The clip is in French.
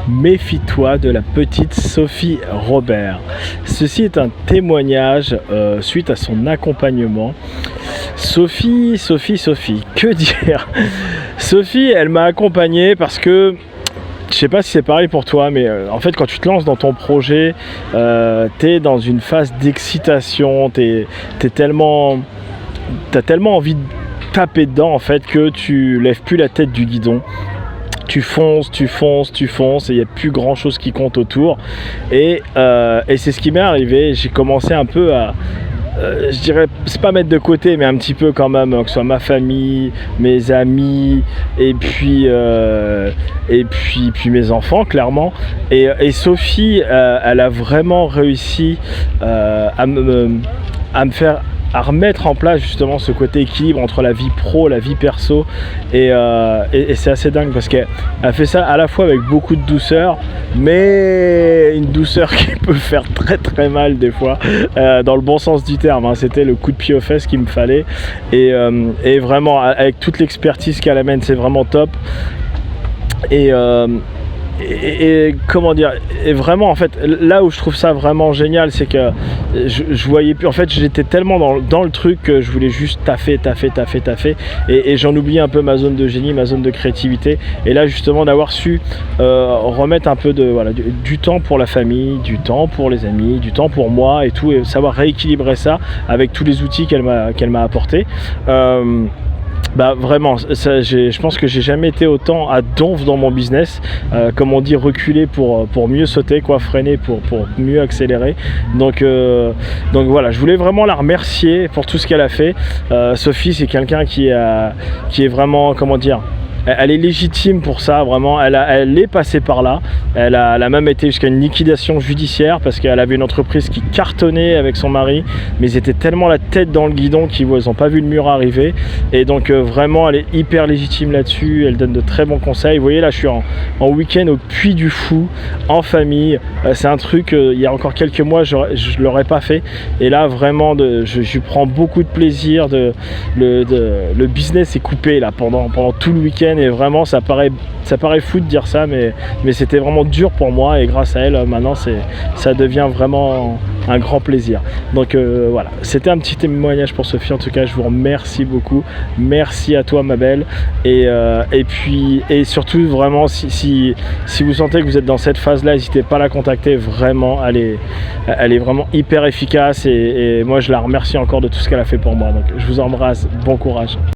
méfie-toi de la petite Sophie Robert. Ceci est un témoignage suite à son accompagnement. Sophie, que dire? Sophie, elle m'a accompagné parce que je sais pas si c'est pareil pour toi, mais en fait quand tu te lances dans ton projet, t'es dans une phase d'excitation, t'as tellement envie de taper dedans en fait que tu lèves plus la tête du guidon. Tu fonces et il n'y a plus grand chose qui compte autour. Et c'est ce qui m'est arrivé. J'ai commencé un peu à, je dirais, c'est pas mettre de côté, mais un petit peu quand même, que ce soit ma famille, mes amis, et puis mes enfants, clairement. Et Sophie, elle a vraiment réussi à me faire, à remettre en place justement ce côté équilibre entre la vie pro, la vie perso, et c'est assez dingue parce qu'elle fait ça à la fois avec beaucoup de douceur, mais une douceur qui peut faire très très mal des fois, dans le bon sens du terme, hein. C'était le coup de pied aux fesses qu'il me fallait, et vraiment avec toute l'expertise qu'elle amène, c'est vraiment top. Et comment dire, et vraiment en fait là où je trouve ça vraiment génial, c'est que je voyais plus, en fait j'étais tellement dans le truc que je voulais juste taffer et j'en oubliais un peu ma zone de génie, ma zone de créativité. Et là justement d'avoir su remettre un peu du temps pour la famille, du temps pour les amis, du temps pour moi et tout, et savoir rééquilibrer ça avec tous les outils qu'elle m'a apporté. Vraiment, je pense que j'ai jamais été autant à donf dans mon business, comme on dit, reculer pour mieux sauter, freiner pour mieux accélérer. Donc voilà, je voulais vraiment la remercier pour tout ce qu'elle a fait. Sophie, c'est quelqu'un qui est vraiment, comment dire, elle est légitime pour ça, vraiment. Elle est passée par là. Elle a même été jusqu'à une liquidation judiciaire parce qu'elle avait une entreprise qui cartonnait avec son mari, mais ils étaient tellement la tête dans le guidon qu'ils n'ont pas vu le mur arriver. Et donc vraiment, elle est hyper légitime là-dessus. Elle donne de très bons conseils. Vous voyez, là, je suis en week-end au Puy du Fou, en famille. C'est un truc, il y a encore quelques mois, je ne l'aurais pas fait. Et là, vraiment, je prends beaucoup de plaisir. Le business est coupé là pendant tout le week-end. Et vraiment ça paraît fou de dire ça, mais c'était vraiment dur pour moi, et grâce à elle maintenant ça devient vraiment un grand plaisir. Donc voilà, c'était un petit témoignage pour Sophie. En tout cas, je vous remercie beaucoup. Merci à toi ma belle, et surtout vraiment si vous sentez que vous êtes dans cette phase là, n'hésitez pas à la contacter. Vraiment, elle est vraiment hyper efficace, et moi je la remercie encore de tout ce qu'elle a fait pour moi. Donc je vous embrasse, bon courage.